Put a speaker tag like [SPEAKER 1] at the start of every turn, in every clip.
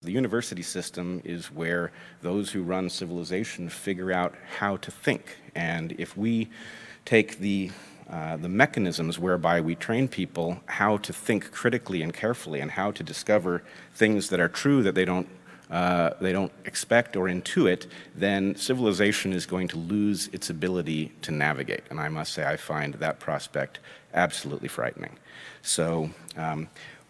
[SPEAKER 1] The university system is where those who run civilization figure out how to think. And if we take the mechanisms whereby we train people how to think critically and carefully and how to discover things that are true that they don't expect or intuit, then civilization is going to lose its ability to navigate. And I must say I find that prospect absolutely frightening. So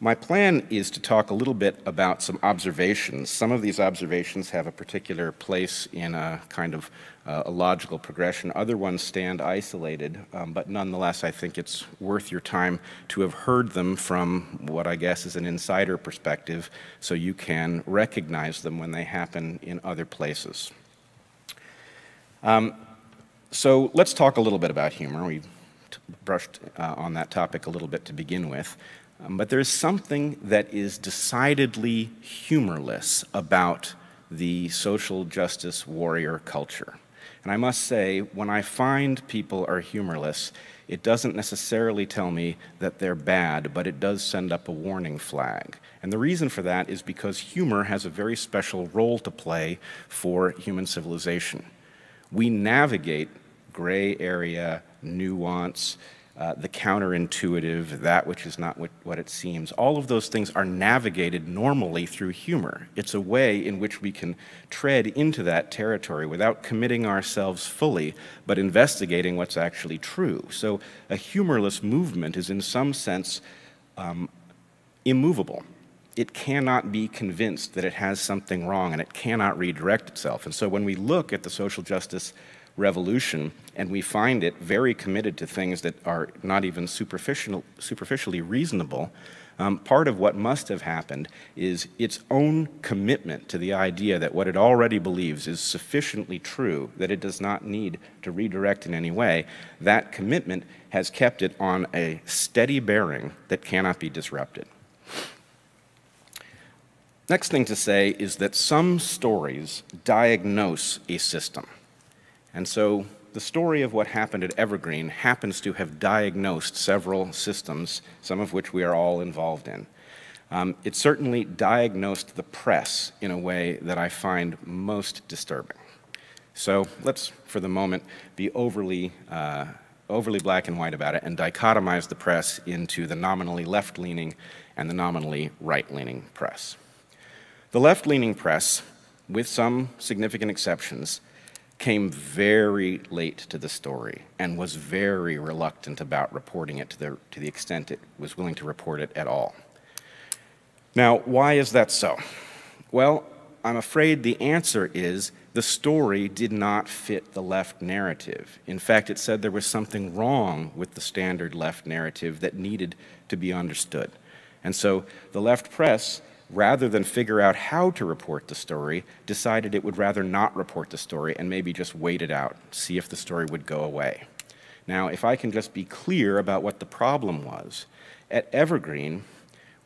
[SPEAKER 1] my plan is to talk a little bit about some observations. Some of these observations have a particular place in a kind of a logical progression. Other ones stand isolated, but nonetheless I think it's worth your time to have heard them from what I guess is an insider perspective, so you can recognize them when they happen in other places. So let's talk a little bit about humor. We brushed on that topic a little bit to begin with. But there's something that is decidedly humorless about the social justice warrior culture. And I must say, when I find people are humorless, it doesn't necessarily tell me that they're bad, but it does send up a warning flag. And the reason for that is because humor has a very special role to play for human civilization. We navigate gray area, nuance, the counterintuitive, that which is not what it seems. All of those things are navigated normally through humor. It's a way in which we can tread into that territory without committing ourselves fully, but investigating what's actually true. So a humorless movement is in some sense immovable. It cannot be convinced that it has something wrong, and it cannot redirect itself. And so when we look at the social justice revolution, and we find it very committed to things that are not even superficially reasonable, part of what must have happened is its own commitment to the idea that what it already believes is sufficiently true, that it does not need to redirect in any way. That commitment has kept it on a steady bearing that cannot be disrupted. Next thing to say is that some stories diagnose a system. And so the story of what happened at Evergreen happens to have diagnosed several systems, some of which we are all involved in. It certainly diagnosed the press in a way that I find most disturbing. So let's, for the moment, be overly black and white about it and dichotomize the press into the nominally left-leaning and the nominally right-leaning press. The left-leaning press, with some significant exceptions, came very late to the story and was very reluctant about reporting it to the extent it was willing to report it at all. Now, why is that so? Well, I'm afraid the answer is the story did not fit the left narrative. In fact, it said there was something wrong with the standard left narrative that needed to be understood. And so the left press, rather than figure out how to report the story, decided it would rather not report the story and maybe just wait it out, see if the story would go away. Now, if I can just be clear about what the problem was, at Evergreen,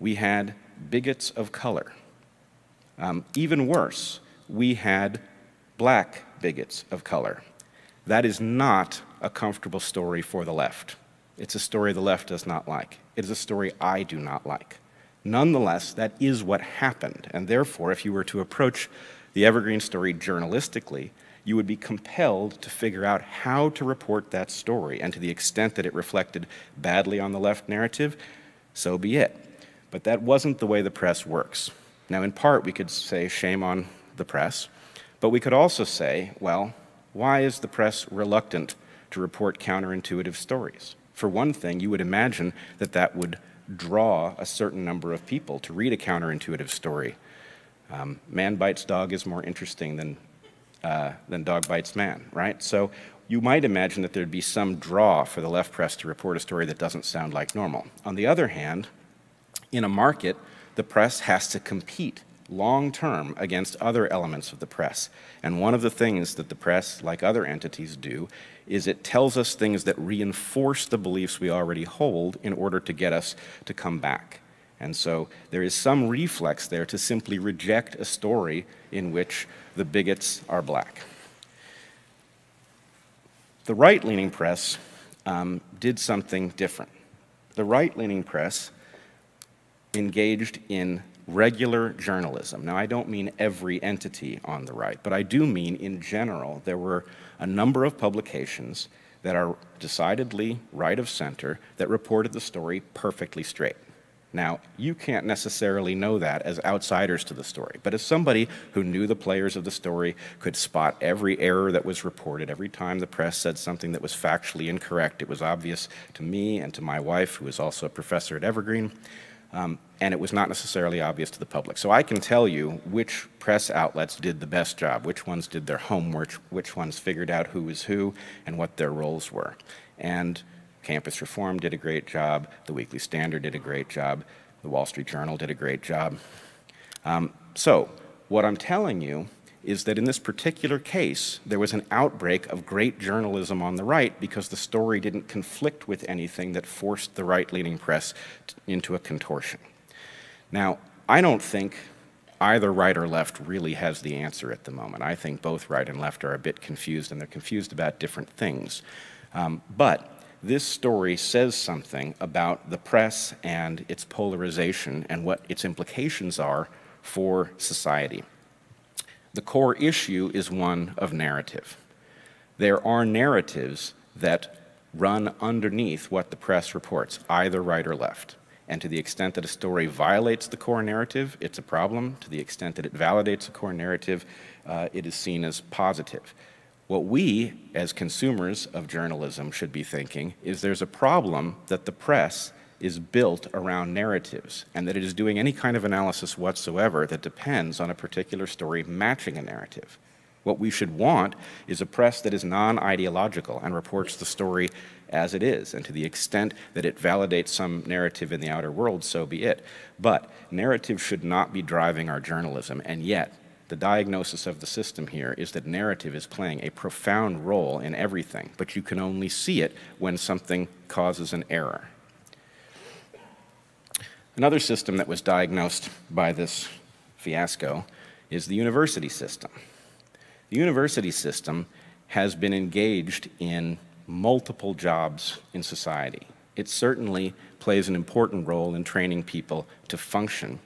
[SPEAKER 1] we had bigots of color. Even worse, we had black bigots of color. That is not a comfortable story for the left. It's a story the left does not like. It is a story I do not like. Nonetheless, that is what happened, and therefore, if you were to approach the Evergreen story journalistically, you would be compelled to figure out how to report that story, and to the extent that it reflected badly on the left narrative, so be it. But that wasn't the way the press works. Now, in part, we could say shame on the press, but we could also say, well, why is the press reluctant to report counterintuitive stories? For one thing, you would imagine that that would draw a certain number of people to read a counterintuitive story. Man bites dog is more interesting than dog bites man, right? So you might imagine that there'd be some draw for the left press to report a story that doesn't sound like normal. On the other hand, in a market, the press has to compete long-term against other elements of the press. And one of the things that the press, like other entities, do is it tells us things that reinforce the beliefs we already hold in order to get us to come back. And so there is some reflex there to simply reject a story in which the bigots are black. The right-leaning press did something different. The right-leaning press engaged in regular journalism. Now, I don't mean every entity on the right, but I do mean, in general, there were a number of publications that are decidedly right of center that reported the story perfectly straight. Now, you can't necessarily know that as outsiders to the story, but as somebody who knew the players of the story, could spot every error that was reported, every time the press said something that was factually incorrect, it was obvious to me and to my wife, who is also a professor at Evergreen, and it was not necessarily obvious to the public. So I can tell you which press outlets did the best job, which ones did their homework, which ones figured out who was who and what their roles were. And Campus Reform did a great job, the Weekly Standard did a great job, the Wall Street Journal did a great job. So what I'm telling you is that in this particular case, there was an outbreak of great journalism on the right because the story didn't conflict with anything that forced the right-leaning press into a contortion. Now, I don't think either right or left really has the answer at the moment. I think both right and left are a bit confused, and they're confused about different things. But this story says something about the press and its polarization and what its implications are for society. The core issue is one of narrative. There are narratives that run underneath what the press reports, either right or left. And to the extent that a story violates the core narrative, it's a problem. To the extent that it validates a core narrative, it is seen as positive. What we, as consumers of journalism, should be thinking is there's a problem that the press is built around narratives, and that it is doing any kind of analysis whatsoever that depends on a particular story matching a narrative. What we should want is a press that is non-ideological and reports the story as it is, and to the extent that it validates some narrative in the outer world, so be it. But narrative should not be driving our journalism, and yet the diagnosis of the system here is that narrative is playing a profound role in everything, but you can only see it when something causes an error. Another system that was diagnosed by this fiasco is the university system. The university system has been engaged in multiple jobs in society. It certainly plays an important role in training people to function,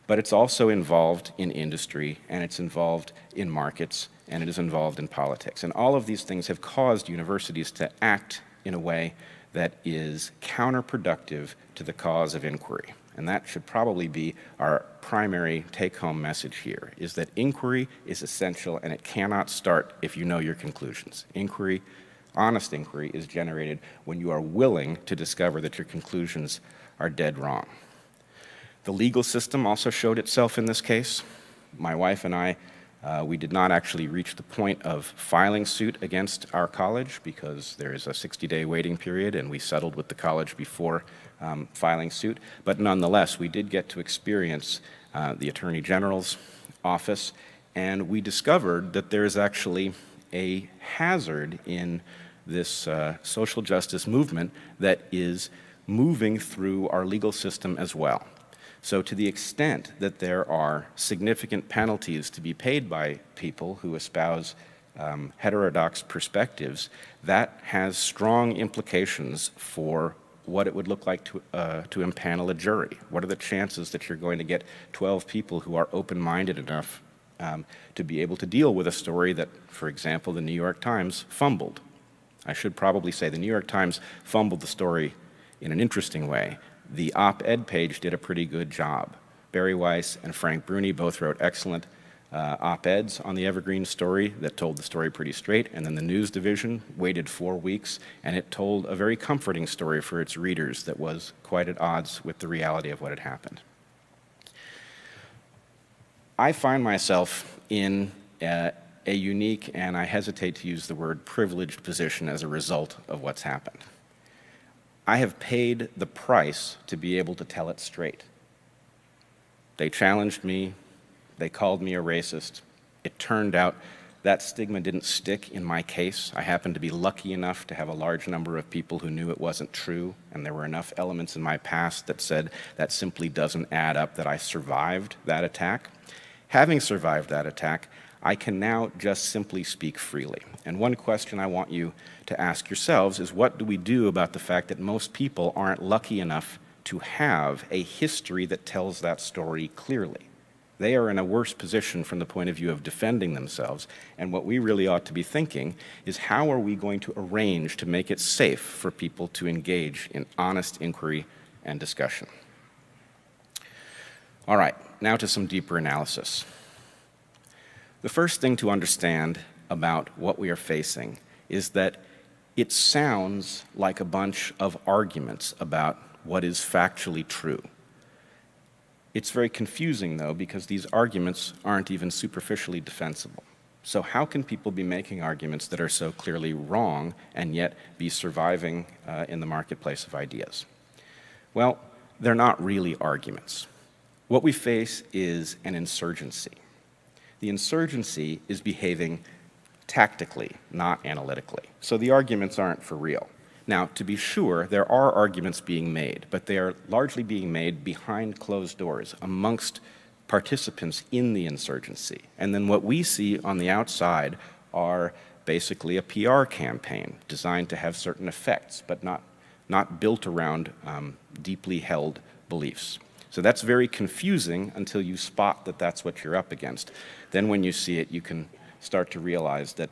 [SPEAKER 1] but it's also involved in industry, and it's involved in markets, and it is involved in politics. And all of these things have caused universities to act in a way that is counterproductive to the cause of inquiry. And that should probably be our primary take-home message here, is that inquiry is essential, and it cannot start if you know your conclusions. Inquiry, honest inquiry, is generated when you are willing to discover that your conclusions are dead wrong. The legal system also showed itself in this case. My wife and I, we did not actually reach the point of filing suit against our college because there is a 60-day waiting period, and we settled with the college before filing suit. But nonetheless, we did get to experience the Attorney General's office, and we discovered that there is actually a hazard in this social justice movement that is moving through our legal system as well. So to the extent that there are significant penalties to be paid by people who espouse heterodox perspectives, that has strong implications for what it would look like to impanel a jury. What are the chances that you're going to get 12 people who are open-minded enough to be able to deal with a story that, for example, the New York Times fumbled? I should probably say the New York Times fumbled the story in an interesting way. The op-ed page did a pretty good job. Barry Weiss and Frank Bruni both wrote excellent op-eds on the Evergreen story that told the story pretty straight, and then the news division waited 4 weeks, and it told a very comforting story for its readers that was quite at odds with the reality of what had happened. I find myself in a unique, and I hesitate to use the word privileged, position as a result of what's happened. I have paid the price to be able to tell it straight. They challenged me. They called me a racist. It turned out that stigma didn't stick in my case. I happened to be lucky enough to have a large number of people who knew it wasn't true, and there were enough elements in my past that said that simply doesn't add up, that I survived that attack. Having survived that attack, I can now just simply speak freely. And one question I want you to ask yourselves is, what do we do about the fact that most people aren't lucky enough to have a history that tells that story clearly. They are in a worse position from the point of view of defending themselves, and what we really ought to be thinking is how are we going to arrange to make it safe for people to engage in honest inquiry and discussion. All right, now to some deeper analysis. The first thing to understand about what we are facing is that it sounds like a bunch of arguments about what is factually true. It's very confusing, though, because these arguments aren't even superficially defensible. So how can people be making arguments that are so clearly wrong and yet be surviving in the marketplace of ideas? Well, they're not really arguments. What we face is an insurgency. The insurgency is behaving tactically, not analytically. So the arguments aren't for real. Now, to be sure, there are arguments being made, but they are largely being made behind closed doors amongst participants in the insurgency. And then what we see on the outside are basically a PR campaign designed to have certain effects, but not built around deeply held beliefs. So that's very confusing until you spot that that's what you're up against. Then when you see it, you can start to realize that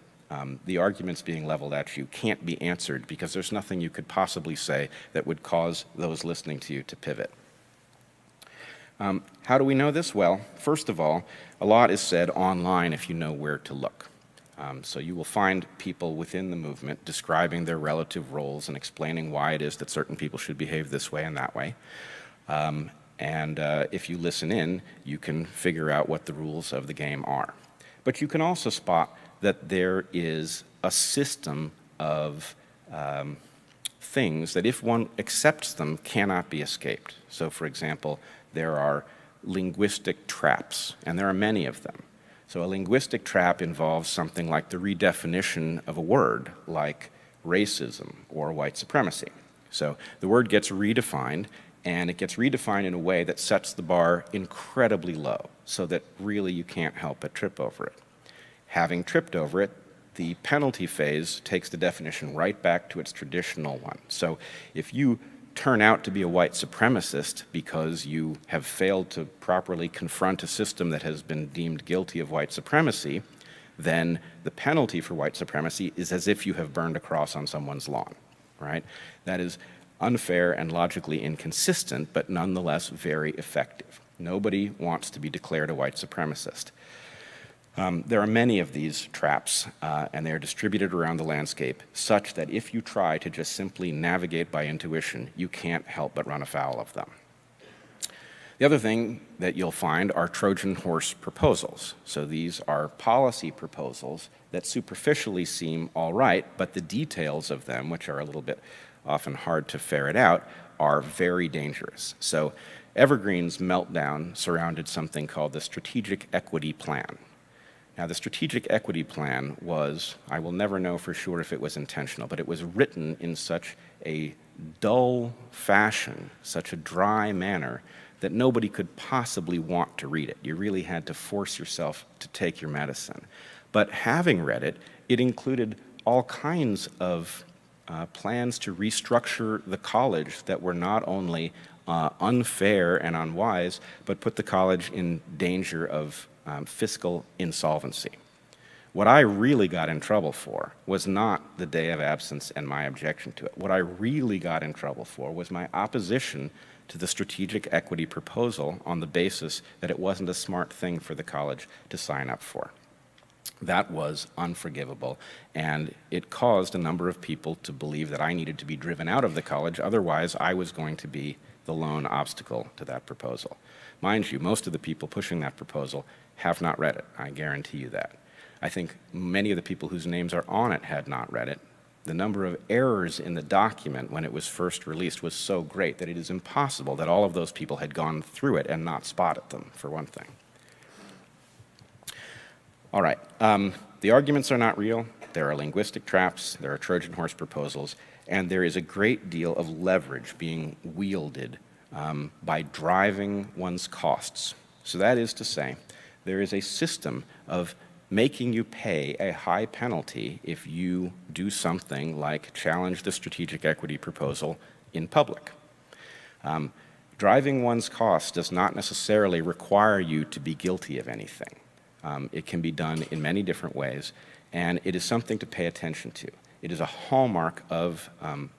[SPEAKER 1] the arguments being leveled at you can't be answered because there's nothing you could possibly say that would cause those listening to you to pivot. How do we know this? Well, first of all, a lot is said online if you know where to look. So you will find people within the movement describing their relative roles and explaining why it is that certain people should behave this way and that way. And if you listen in, you can figure out what the rules of the game are. But you can also spot that there is a system of things that if one accepts them cannot be escaped. So for example, there are linguistic traps, and there are many of them. So a linguistic trap involves something like the redefinition of a word, like racism or white supremacy. So the word gets redefined, and it gets redefined in a way that sets the bar incredibly low, so that really you can't help but trip over it. Having tripped over it, the penalty phase takes the definition right back to its traditional one. So if you turn out to be a white supremacist because you have failed to properly confront a system that has been deemed guilty of white supremacy, then the penalty for white supremacy is as if you have burned a cross on someone's lawn, right? That is unfair and logically inconsistent, but nonetheless very effective. Nobody wants to be declared a white supremacist. There are many of these traps, and they are distributed around the landscape such that if you try to just simply navigate by intuition, you can't help but run afoul of them. The other thing that you'll find are Trojan horse proposals. So these are policy proposals that superficially seem all right, but the details of them, which are a little bit often hard to ferret out, are very dangerous. So Evergreen's meltdown surrounded something called the Strategic Equity Plan. Now, the Strategic Equity Plan was, I will never know for sure if it was intentional, but it was written in such a dull fashion, such a dry manner, that nobody could possibly want to read it. You really had to force yourself to take your medicine. But having read it, it included all kinds of plans to restructure the college that were not only unfair and unwise, but put the college in danger of fiscal insolvency. What I really got in trouble for was not the day of absence and my objection to it. What I really got in trouble for was my opposition to the strategic equity proposal on the basis that it wasn't a smart thing for the college to sign up for. That was unforgivable, and it caused a number of people to believe that I needed to be driven out of the college, otherwise I was going to be the lone obstacle to that proposal. Mind you, most of the people pushing that proposal have not read it. I guarantee you that. I think many of the people whose names are on it had not read it. The number of errors in the document when it was first released was so great that it is impossible that all of those people had gone through it and not spotted them, for one thing. All right, the arguments are not real. There are linguistic traps, there are Trojan horse proposals, and there is a great deal of leverage being wielded by driving one's costs. So that is to say, there is a system of making you pay a high penalty if you do something like challenge the strategic equity proposal in public. Driving one's costs does not necessarily require you to be guilty of anything. It can be done in many different ways, and it is something to pay attention to. It is a hallmark of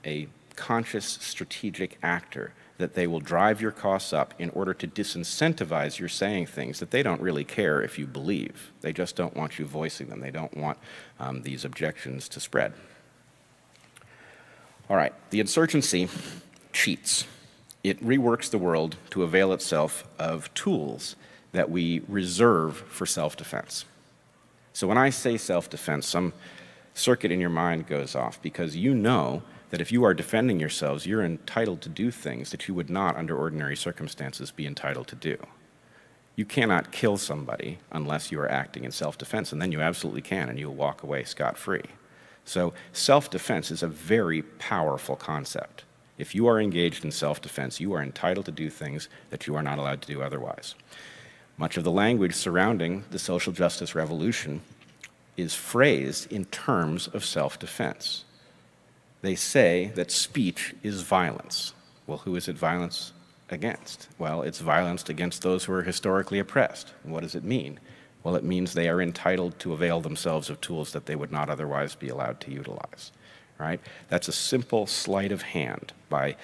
[SPEAKER 1] a conscious strategic actor that they will drive your costs up in order to disincentivize your saying things that they don't really care if you believe. They just don't want you voicing them. They don't want these objections to spread. All right, the insurgency cheats. It reworks the world to avail itself of tools that we reserve for self-defense. So when I say self-defense, some circuit in your mind goes off because you know that if you are defending yourselves, you're entitled to do things that you would not, under ordinary circumstances, be entitled to do. You cannot kill somebody unless you are acting in self-defense, and then you absolutely can, and you'll walk away scot-free. So self-defense is a very powerful concept. If you are engaged in self-defense, you are entitled to do things that you are not allowed to do otherwise. Much of the language surrounding the social justice revolution is phrased in terms of self-defense. They say that speech is violence. Well, who is it violence against? Well, it's violence against those who are historically oppressed. And what does it mean? Well, it means they are entitled to avail themselves of tools that they would not otherwise be allowed to utilize. Right? That's a simple sleight of hand. By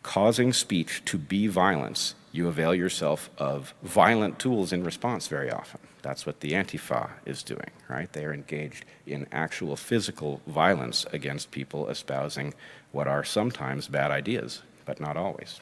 [SPEAKER 1] causing speech to be violence, you avail yourself of violent tools in response very often. That's what the Antifa is doing, right? They are engaged in actual physical violence against people espousing what are sometimes bad ideas, but not always.